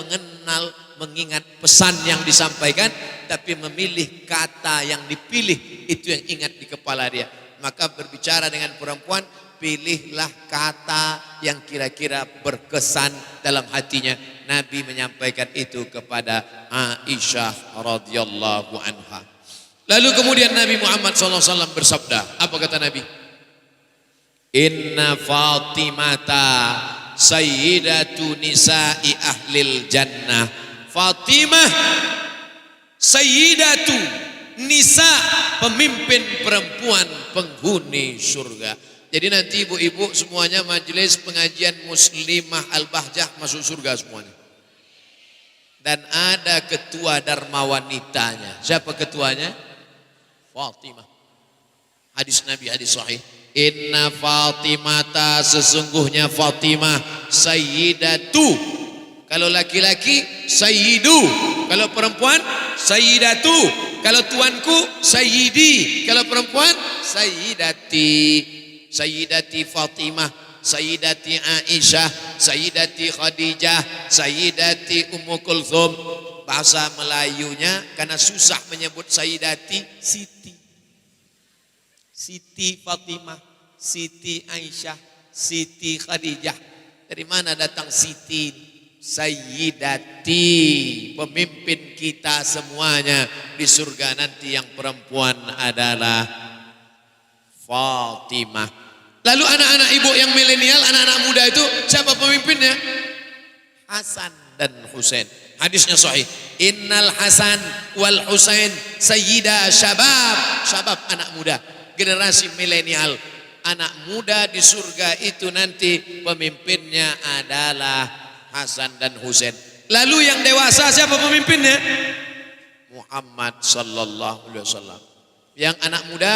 mengingat pesan yang disampaikan, tapi memilih kata yang dipilih, itu yang ingat di kepala dia. Maka berbicara dengan perempuan, pilihlah kata yang kira-kira berkesan dalam hatinya. Nabi menyampaikan itu kepada Aisyah radhiyallahu anha. Lalu kemudian Nabi Muhammad SAW bersabda, apa kata Nabi? Inna Fatimata sayyidatu nisa'i ahlil jannah. Fatimah sayyidatu nisa, pemimpin perempuan penghuni surga. Jadi nanti ibu-ibu semuanya majelis pengajian Muslimah Al-Bahjah masuk surga semuanya. dan ada ketua Dharma wanitanya. Siapa ketuanya? Fatimah. Hadis Nabi, hadis sahih. Inna Fatimata, sesungguhnya Fatimah sayyidatu. Kalau laki-laki sayyidu, kalau perempuan sayyidatu, kalau tuanku sayyidi, kalau perempuan sayyidati. Sayyidati Fatimah, sayyidati Aisyah, sayyidati Khadijah, sayyidati Ummu Kulthum. Bahasa Melayunya karena susah menyebut sayyidati, Siti. Siti Fatimah, Siti Aisyah, Siti Khadijah. Dari mana datang Siti? Sayyidati, pemimpin kita semuanya di surga nanti yang perempuan adalah Fatimah. Lalu anak-anak ibu yang milenial, anak-anak muda itu siapa pemimpinnya? Hasan dan Husain. Hadisnya sahih. Innal Hasan wal Husain sayyida syabab. Syabab anak muda, generasi milenial. Anak muda di surga itu nanti pemimpinnya adalah Hasan dan Husain. Lalu yang dewasa siapa pemimpinnya? Muhammad sallallahu alaihi wasallam. Yang anak muda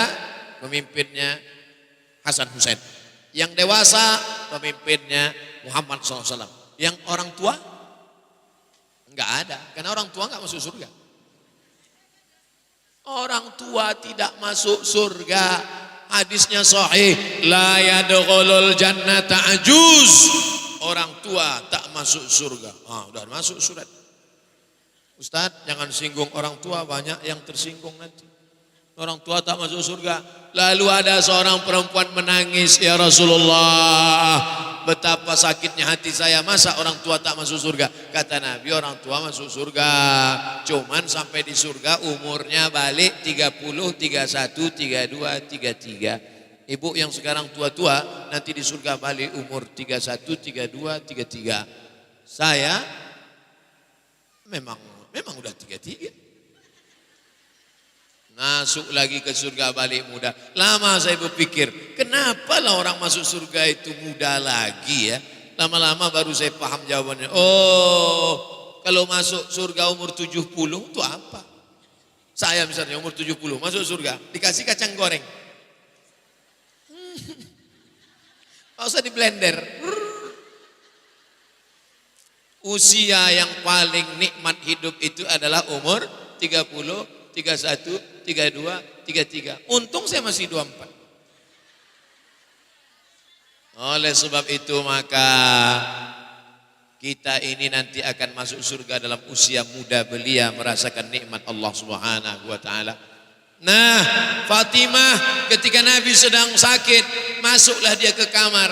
pemimpinnya Hasan Husain. Yang dewasa pemimpinnya Muhammad sallallahu alaihi wasallam. Yang orang tua enggak ada, karena orang tua enggak masuk surga. Orang tua tidak masuk surga. Hadisnya sahih, la yadkhulul jannata ajuz. Orang tua tak masuk surga. Udah masuk surat. Ustaz, jangan singgung orang tua, banyak yang tersinggung nanti. Orang tua tak masuk surga. Lalu ada seorang perempuan menangis, ya Rasulullah, betapa sakitnya hati saya, masa orang tua tak masuk surga? Kata Nabi, orang tua masuk surga, cuman sampai di surga umurnya balik 30, 31, 32, 33. Ibu yang sekarang tua-tua nanti di surga balik umur 31, 32, 33. Saya memang udah 33. Masuk lagi ke surga balik muda. Lama saya berpikir, kenapa lah orang masuk surga itu muda lagi ya? Lama-lama baru saya paham jawabannya. Oh, kalau masuk surga umur 70 itu apa? Saya misalnya umur 70 masuk surga, dikasih kacang goreng. Gak usah di blender. Usia yang paling nikmat hidup itu adalah umur 30, 31, 32, 33. Untung saya masih 24. Oleh sebab itu maka kita ini nanti akan masuk surga dalam usia muda belia, merasakan nikmat Allah Subhanahu wa taala. Nah, Fatimah ketika Nabi sedang sakit, masuklah dia ke kamar.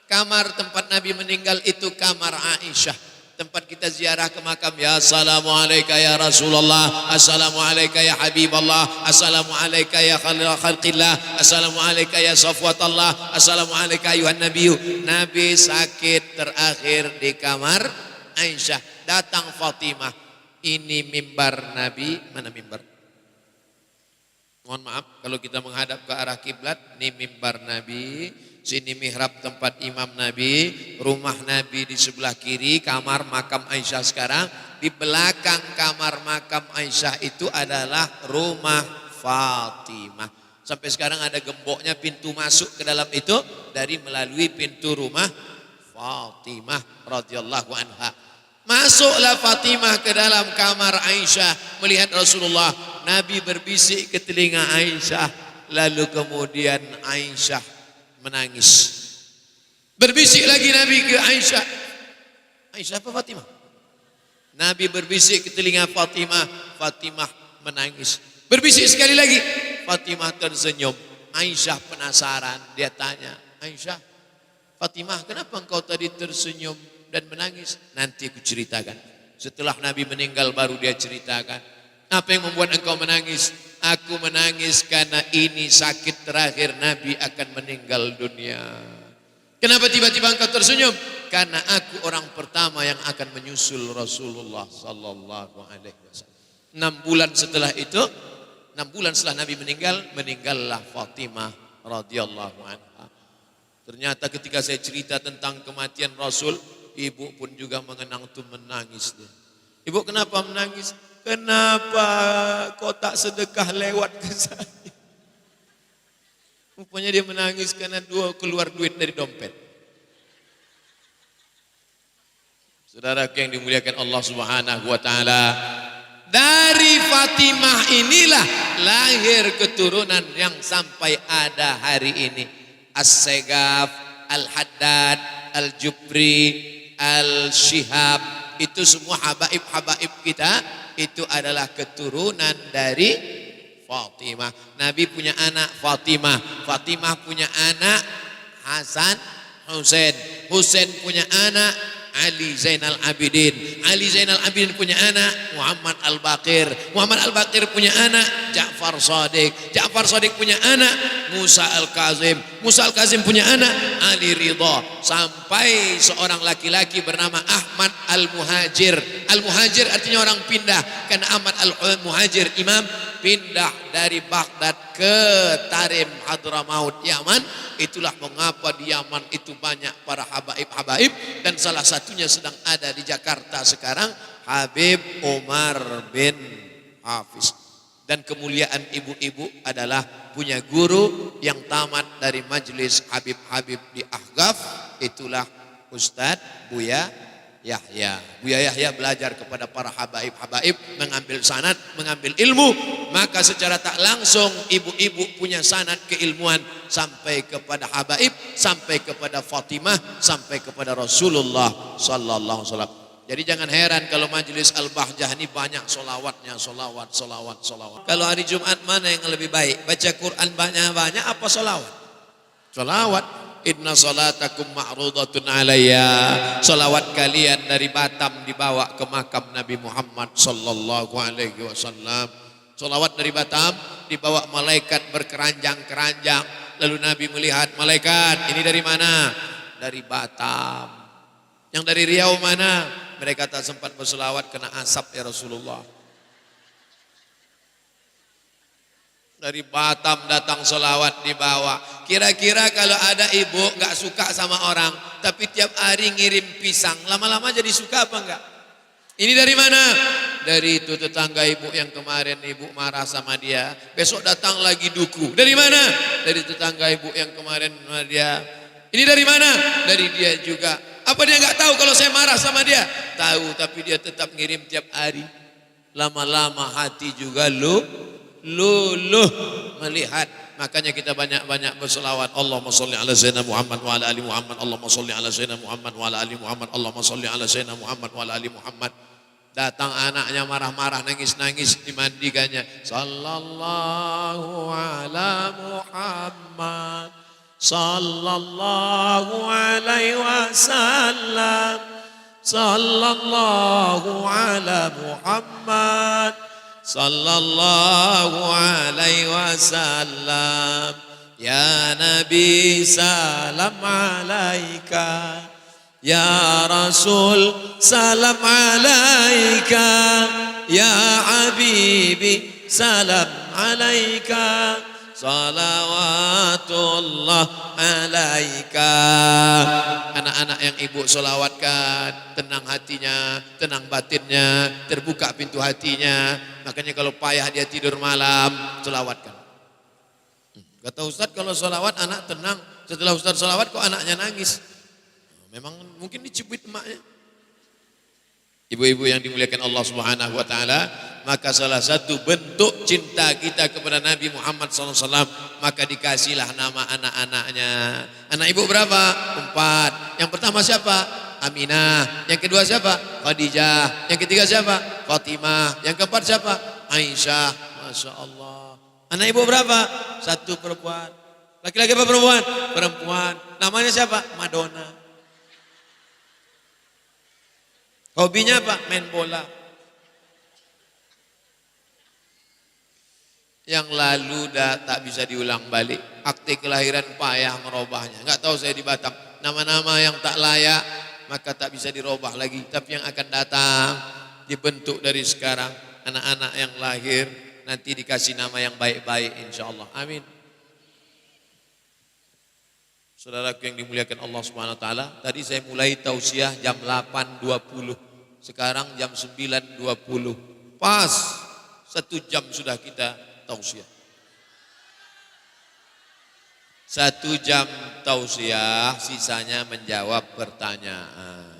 Kamar tempat Nabi meninggal itu kamar Aisyah. Tempat kita ziarah ke makam. Ya assalamualaikum ya Rasulullah, assalamualaikum ya Habiballah, assalamualaikum ya khalqillah, assalamualaikum ya Safwatallah, assalamualaikum ayuhan nabiyyu. Nabi sakit terakhir di kamar Aisyah. Datang Fatimah. Ini mimbar Nabi, mana mimbar? Mohon maaf kalau kita menghadap ke arah kiblat, ini mimbar Nabi, sini mihrab tempat imam Nabi, rumah Nabi di sebelah kiri, kamar makam Aisyah sekarang. Di belakang kamar makam Aisyah itu adalah rumah Fatimah. Sampai sekarang ada gemboknya, pintu masuk ke dalam itu dari melalui pintu rumah Fatimah radhiyallahu anha. Masuklah Fatimah ke dalam kamar Aisyah, melihat Rasulullah. Nabi berbisik ke telinga Aisyah, lalu kemudian Aisyah menangis. Berbisik lagi Nabi ke Aisyah. Aisyah apa Fatimah? Nabi berbisik ke telinga Fatimah, Fatimah menangis. Berbisik sekali lagi, Fatimah tersenyum. Aisyah penasaran, dia tanya, Aisyah, Fatimah, kenapa engkau tadi tersenyum dan menangis? Nanti aku ceritakan. Setelah Nabi meninggal baru dia ceritakan. Apa yang membuat engkau menangis? Aku menangis karena ini sakit terakhir Nabi akan meninggal dunia. Kenapa tiba-tiba engkau tersenyum? Karena aku orang pertama yang akan menyusul Rasulullah sallallahu alaihi wasallam. 6 bulan setelah itu, 6 bulan setelah Nabi meninggal, meninggallah Fatimah radhiyallahu anha. Ternyata ketika saya cerita tentang kematian Rasul, ibu pun juga mengenang itu, menangis dia. Ibu kenapa menangis? Kenapa kotak sedekah lewat ke saya? Rupanya dia menangis karena keluar duit dari dompet. Saudara yang dimuliakan Allah Subhanahu wa taala, dari Fatimah inilah lahir keturunan yang sampai ada hari ini. As-Segaf, Al-Haddad, Al-Jubri, Al-Shihab, itu semua habaib-habaib kita, itu adalah keturunan dari Fatimah. Nabi punya anak Fatimah, Fatimah punya anak Hasan, Husain, Husain punya anak Ali Zainal Abidin, Ali Zainal Abidin punya anak Muhammad Al-Baqir, Muhammad Al-Baqir punya anak Ja'far Shadiq, Ja'far Shadiq punya anak Musa Al-Kazim, Musa Al-Kazim punya anak Ali Ridha, sampai seorang laki-laki bernama Ahmad Al-Muhajir. Al-Muhajir artinya orang pindah, karena Ahmad Al-Muhajir imam pindah dari Baghdad ke Tarim Hadramaut Yaman. Itulah mengapa di Yaman itu banyak para habaib-habaib, dan salah satunya sedang ada di Jakarta sekarang, Habib Umar bin Hafiz. Dan kemuliaan ibu-ibu adalah punya guru yang tamat dari majelis Habib-Habib di Ahqaf, itulah Ustadz Buya Yahya. Buya Yahya belajar kepada para habaib-habaib, mengambil sanad, mengambil ilmu, maka secara tak langsung ibu-ibu punya sanad keilmuan sampai kepada habaib, sampai kepada Fatimah, sampai kepada Rasulullah sallallahu alaihi wasallam. Jadi jangan heran kalau majelis Al-Bahjah ini banyak solawatnya, solawat. Kalau hari Jumat mana yang lebih baik? Baca Quran banyak-banyak apa solawat? Solawat. Inna salatakum ma'rudatun alayya. Salawat kalian dari Batam dibawa ke makam Nabi Muhammad sallallahu alaihi wasallam. Salawat dari Batam dibawa malaikat berkeranjang-keranjang. Lalu Nabi melihat malaikat, ini dari mana? Dari Batam. Yang dari Riau mana? Mereka tak sempat berselawat kena asap ya Rasulullah. Dari Batam datang selawat dibawa. Kira-kira kalau ada ibu gak suka sama orang, tapi tiap hari ngirim pisang, lama-lama jadi suka apa enggak? Ini dari mana? Dari itu tetangga ibu yang kemarin ibu marah sama dia, besok datang lagi duku. Dari mana? Dari tetangga ibu yang kemarin sama dia. Ini dari mana? Dari dia juga. Apa dia gak tahu kalau saya marah sama dia? Tahu, tapi dia tetap ngirim tiap hari. Lama-lama hati juga luluh melihat. Makanya kita banyak-banyak berselawat. Allahumma sholli ala sayyidina Muhammad wa ala ali Muhammad. Allahumma sholli ala sayyidina Muhammad wa ala ali Muhammad. Allahumma sholli ala sayyidina Muhammad wa ala ali Muhammad. Datang anaknya marah-marah, nangis-nangis, dimandikannya. Sallallahu ala Muhammad, sallallahu alaihi wasallam, sallallahu ala Muhammad, sallallahu alaihi wasallam. Ya Nabi salam alaika, ya Rasul salam alaika, ya Habibi salam alaika, salawatullah alaika. Anak-anak yang ibu solawatkan, tenang hatinya, tenang batinnya, terbuka pintu hatinya. Makanya kalau payah dia tidur malam, solawatkan. Kata Ustadz kalau solawat anak tenang, setelah Ustadz solawat kok anaknya nangis? Memang mungkin dicubit emaknya. Ibu-ibu yang dimuliakan Allah Subhanahu wa taala, maka salah satu bentuk cinta kita kepada Nabi Muhammad SAW, maka dikasihlah nama anak-anaknya. Anak ibu berapa? 4. Yang pertama siapa? Aminah. Yang kedua siapa? Khadijah. Yang ketiga siapa? Fatimah. Yang keempat siapa? Aisyah. Masya Allah. Anak ibu berapa? 1 perempuan. Laki-laki apa perempuan? Perempuan. Namanya siapa? Madonna. Hobinya apa? Main bola. Yang lalu tak bisa diulang balik. Akte kelahiran payah merubahnya. Enggak tahu saya di Batam. Nama-nama yang tak layak maka tak bisa dirubah lagi. Tapi yang akan datang dibentuk dari sekarang. Anak-anak yang lahir nanti dikasih nama yang baik-baik insyaallah. Amin. Saudaraku yang dimuliakan Allah Subhanahu wa taala, tadi saya mulai tausiah jam 8.20. Sekarang jam 9.20. Pas 1 jam sudah kita tausiah. 1 jam tausiah, sisanya menjawab pertanyaan.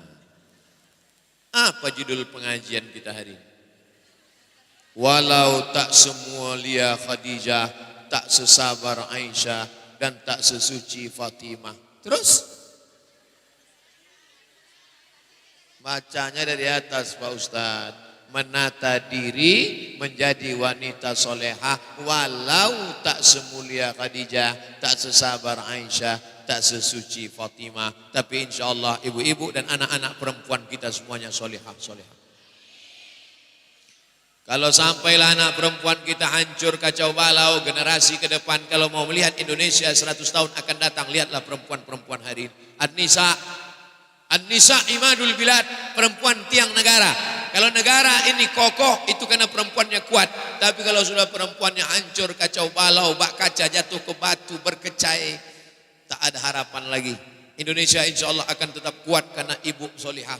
Apa judul pengajian kita hari ini? Walau tak semulia Khadijah, tak sesabar Aisyah, dan tak sesuci Fatimah. Terus bacanya dari atas Pak Ustadz. Menata diri menjadi wanita solehah walau tak semulia Khadijah, tak sesabar Aisyah, tak sesuci Fatimah. Tapi insya Allah ibu-ibu dan anak-anak perempuan kita semuanya solehah. Kalau sampailah anak perempuan kita hancur kacau balau, generasi ke depan kalau mau melihat Indonesia 100 tahun akan datang, lihatlah perempuan-perempuan hari ini. An-nisa imadul bilad, perempuan tiang negara. Kalau negara ini kokoh itu karena perempuannya kuat. Tapi kalau sudah perempuannya hancur kacau balau, bak kaca jatuh ke batu berkecai, tak ada harapan lagi. Indonesia insya Allah akan tetap kuat karena ibu solihah.